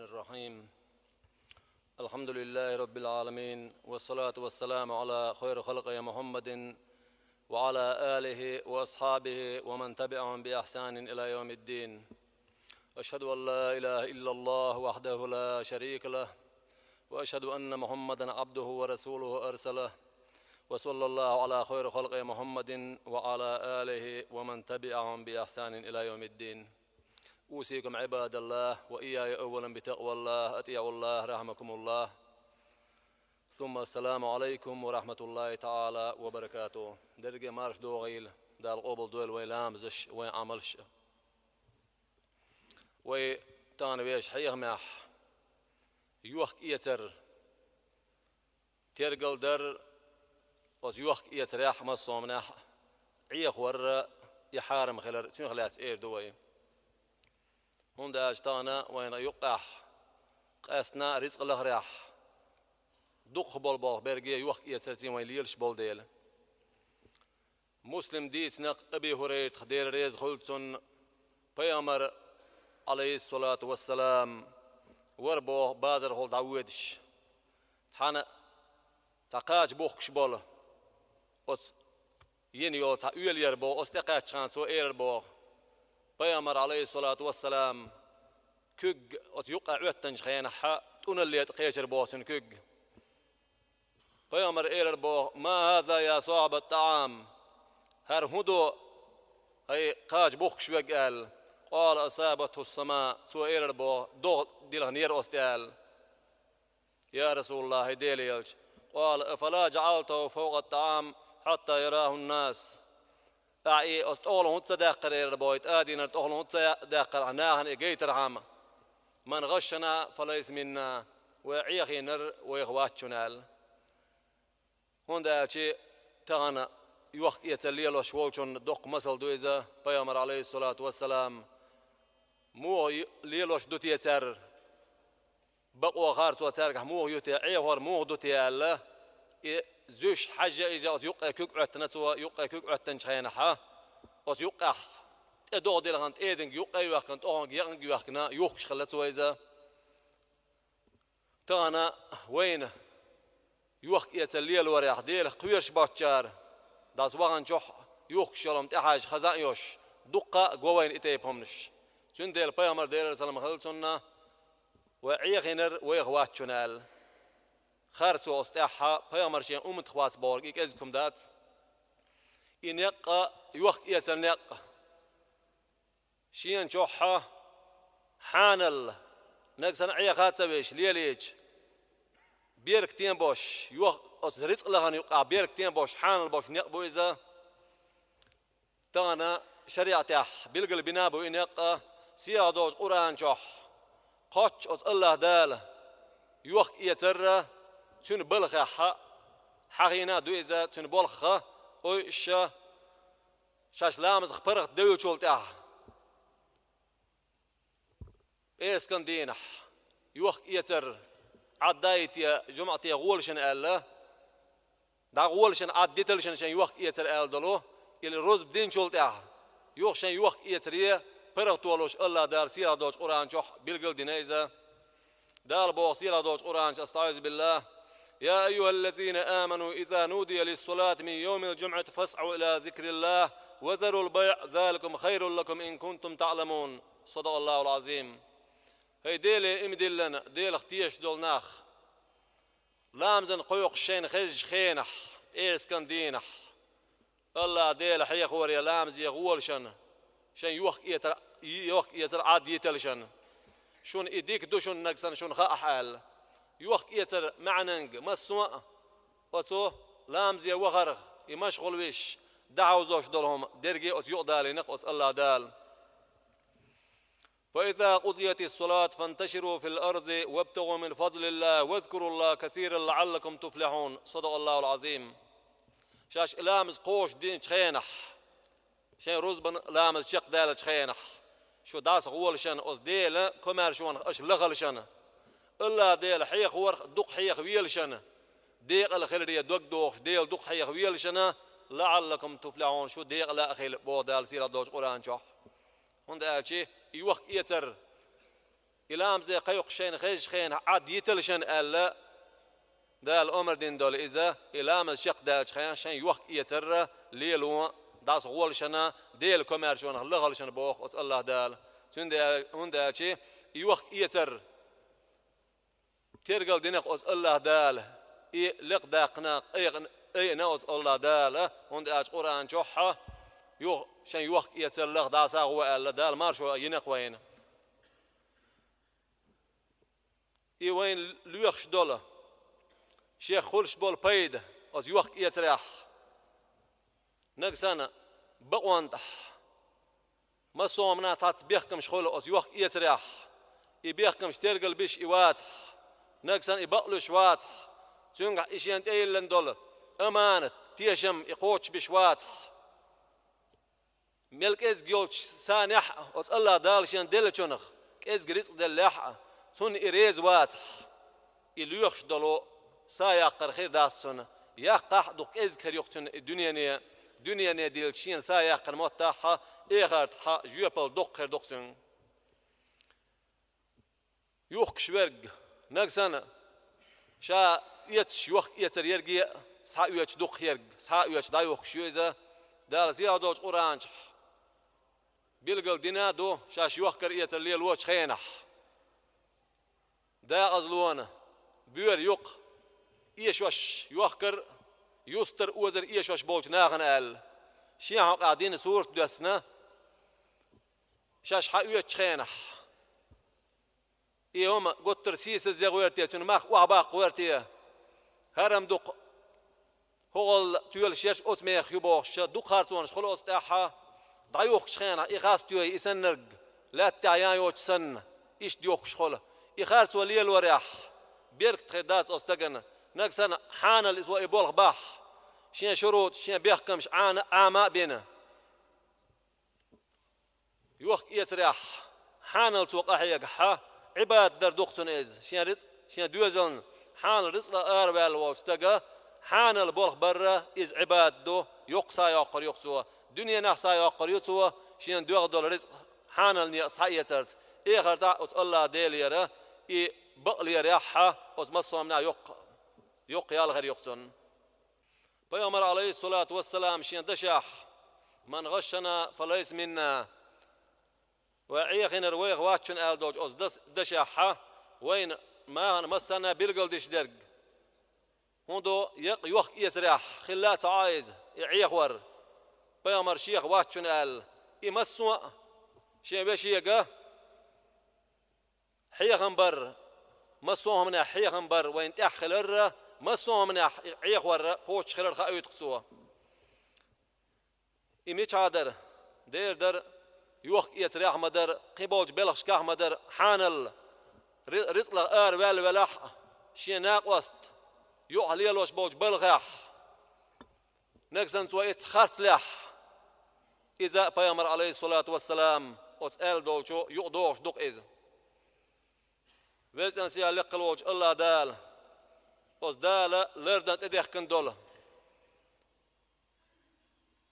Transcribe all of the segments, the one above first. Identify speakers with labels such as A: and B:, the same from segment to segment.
A: الرحيم. الحمد لله رب العالمين، والصلاة والسلام على خير خلق محمد وعلى آله وأصحابه ومن تبعهم بإحسان إلى يوم الدين. أشهد أن لا إله إلا الله وحده لا شريك له، وأشهد أن محمدا عبده ورسوله أرسله، وصلى الله على خير خلق محمد وعلى آله ومن تبعهم بإحسان إلى يوم الدين. أوصيكم عباد الله وإياي أولا بتقوى الله، أطيعوا الله رحمكم الله. ثم السلام عليكم ورحمة الله تعالى وبركاته. درجة مارش دوغيل دال قبل دول ويلامزش ويعملش ويتانويش حيغ ماح يوخ إيتر تيرقل در وز يوخ إيتر ياح مصومناح عيخ ور يحارم خلال تنخلات إير دوي هندا أجتانا وين يقح قاسنا رزق الأغراح دق بول برجي يوخ إيترتين وين ليلش بول ديل مسلم ديت نق أبي هريرة خدير ريز خلتون بيامر عليه الصلاة والسلام وربو بازر خل داودش تانا تقاج بوخش بول أس ينيو تا يلير بو أستقاج شانسو إير بو بيامر عليه الصلاة والسلام كج أس يقع عتنج خيانة حا تونليت قيشر بوسن كج بيامر إير بو ما هذا يا صاحب الطعام هر هدو هي قاج بوخش وقال قال أصابته السماء سو إير بو دو ديله نير أستيال يا رسول الله ديليلج قال أفلا جعلته فوق الطعام حتى يراه الناس أعي أستغلوا هتس داقر إير بويت آدينا أستغلوا هتس داقر عناهن إجيت رحمة من غشنا فليس منا وعيخي نر ويغواتشنال هندا شيء تغنى يوخ يتليلو شوالشون دق مسل دويزة بيامر عليه الصلاة والسلام مو ليلوش دوتي يتر بقوا خارج وترك مو يوتي عيهور مو دوتي الله زوش حاجة إذا يقع كوك عتنا سوا يقع كوك عتن شينها يقع أدور دلهم إيدن يقع يوقن أون يقن يوقنا يوخش خلت سوا إذا تانا وين يوخ يتليل وريح ديل قويش باتشار داس وان جوح يوخش يوم تحاج خزان يوش دقة جوين إتيبهمش شن ديل بيامر ديل سلام خلصنا وعيخنر ويغواتشنال خارتو استحى بيامر شين خوات بورق إكزكم دات إنيق يوخ يتنيق شين جوحة حانل نقصن عيخات سويش ليليج بيرك تين بوش يوخ أزريت لهن يقع بيرك تين بوش حانل بوش نيق بويزا تانا شريعته بيلقل بنابو إنيق سيادوش قرآن جوح قاتش أز الله دال يوخ يتر تون بلخ حقينا دويزا تون بلخ أوش شاش لامز خبرق دوي شولته إيش كان دينح يوخ يتر عدايت يا جمعتي غولشن الله دا غولشن عديتلشن شن يوخ يتر دلو إلى روز بدين شولته يوخ شن يوخ يتريه برق طولوش الله دار سيرا دوش قرآن جوح بيلقل دينيزا دار بوغ سيرا دوش قرآن استعوذ بالله يا أيها الذين آمنوا إذا نودي للصلاة من يوم الجمعة فاسعوا إلى ذكر الله وذروا البيع ذلكم خير لكم إن كنتم تعلمون صدق الله العظيم. هي ديلي إمدلنا ديل اختيش دول ناخ لامزن قيوق شين خج خينح إيس كان دينح الله ديل حيق وريا لامز يغول شن يوخ يتر عاد يتلشن شون إيديك دوشون نقصن شون خا حال يوخ يتر معننج مسوا وتو لامزي وغرغ يمشغل ويش دعوا زوج دولهم درجي أتيق دالي نقص الله دال. فإذا قضيت الصلاة فانتشروا في الأرض وابتغوا من فضل الله واذكروا الله كثيرا لعلكم تفلحون صدق الله العظيم. شاش لامز قوش دين شخينح شين روزبن لامز شق دال شخينح شو داس غولشن أص ديل كمار شون أش لغلشن إلا ديل حيخ ورخ دق حيخ ويلشن ديق الخير دق دوخ ديل دق حيخ ويلشن لعلكم تفلحون شو ديق لا أخيل بودال سيرة دوش قرآن شح هند أشي يوخ يتر إلام زي قيق شين خيش خين عاد يتلشن ألا دال أمر دين دول إذا إلام الشق دال خين شين يوخ يتر ليلو داس غول شنا ديل كوميرشون لغل شن بوخ الله دال تون هون دال شيء يوخ يتر ترجل دينك الله دال لق داقنا أي نوز الله دال هون دال قرآن جوحة يوخ شن يوخ يتر لغ داس هو الله دال مارشوا ينق وين وين ليخش دولة شيخ خلش بول بيد از يوخ يتريح نقصنا بقوانتح ما صومنا تات بيحكم شخول از يوخ يتريح يبيحكم شترقل بيش إواتح نقصنا يبقلش واتح تنقع إشيان تيلن دولة أمانة تيشم يقوتش بيش واتح ملك إز جولش سانح از الله دالشان دلشنخ إز جريس دلحة سن إريز واتح إليوخش دولو سايقر خير داسون يقح دوك إذكر يقتن الدنيا نيا ديلشين سايقر موتاحة إيغارت حا جيوبل دوكر دوكسن يوخ شورج نقصنا شا يتش يوخ يتر يرجي سا يوش دوخ يرج سا يوش دا يوخ شويزة دال زيادوش أورانج بيلقل دينا دو شاش يوخكر يتر ليل وش خينح دا أزلوانا بيور يوق إيشوش يوخكر يستر وزر إيشوش بولج ناغن أل شيعة قاعدين سورة دسنا شاش حقوية تشخينح إيهم قطر سيس الزيغويرتيا تنماخ وعباق ويرتيا هرم دوق هول تيول شيش أسميخ يبوخش دوق هارتونش خلوص تاحا ضيوخ شخينح إخاس تيوي إسنرق لا تعيان يوش سن إيش ديوخش خلا إخارت وليل وريح بيرك تخدات أستجن نقصنا حان الإسواء بولغ باح شين شروط شين بيحكمش عاما بينا يوخ يتريح حان التوقع يقحا عباد در دقتن إز شين رزق شين دوزن حان الرزق أربال وستجا حان البولغ برا إز عباد دو يقصى يقر يقصوا دنيا نحصى يقر يقصوا شين دوغ دول رزق حان النيصى يترت إيه غردا الله ديل يرى إيه بقلي ريحها وزمصهم يق يال غير يقتن بيامر عليه الصلاة والسلام شين دشح من غشنا فليس منا وعيخن رويغ واتشن آل دوج دشحها وين ما مسنا بيرقل ديش درق هندو يوخ يسرح خلات عايز يعيخ ور بيامر شيخ واتشن آل يمسوا شين بشيقه حيغنبر مسوهم من حيغنبر وين تأخلر مسوهم من عيغور قوش خلر خاويت قصوه إميش عادر دير در يوخ يتريح مدر قبوج بلغش كاه مدر حانل رزق لغار والولح شيناق وسط يوح ليلوش بوج بلغح نكسن تويت خارت لح إذا بيامر عليه الصلاة والسلام وتسأل دولشو يقدوش دوق إذا ويلسن سيا لقلوج الله دال وز دال لردن تديخ كندول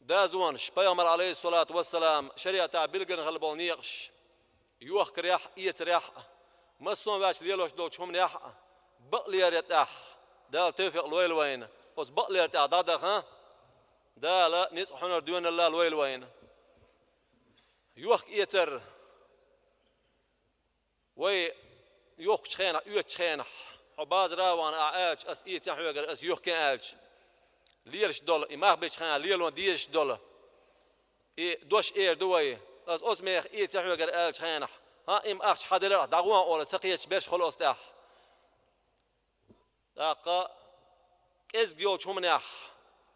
A: دا زوانش بيامر عليه الصلاة والسلام شريعة بلغن غلبون نيقش يوخ كريح يتريح مسون باش ليلوش دوش هم نيح بقلي ريتاح دال توفيق الويل وين وز بقلي ريتاح دادخ ها دال نيس حنر دون الله الويل وين يوخ يتر وي يوخ شخينة يوت شخينة حباز راوان أعالج أس إيه تحويجر أس يوخ كان أعالج ليرش دول إماه بيش خينة ليلون ديرش دول إيه دوش إير دوي أس أسميخ إيه تحويجر أعالج خينة ها إم أخش حدلر دعوان أول تقيتش بيش خلوص تاح داقا إز جيوش همناح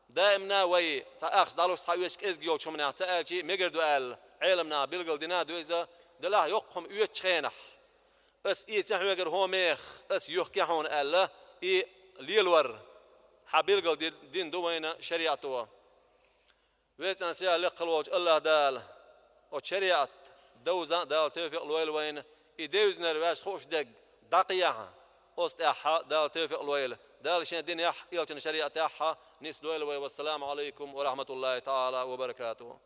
A: دائمنا وي تأخش دالوش تحويش إز جيوش همناح تأجي مجردو أل علمنا بلغل دينا دويزا دلاه يقهم يوت شخينة اس اي تحويجر هوميخ اس يحكي هون الله اي ليلور حبيلقل دين دوينا شريعته ويتنا سيا لقلوج الله دال وشريعة دوزا دال توفيق الويل وين اي دوزنا رواش خوش دق دقيقة أستحى دال توفيق الويل دال شين دين يح يلتن شريعة يحها نيس الويل والسلام عليكم ورحمة الله تعالى وبركاته.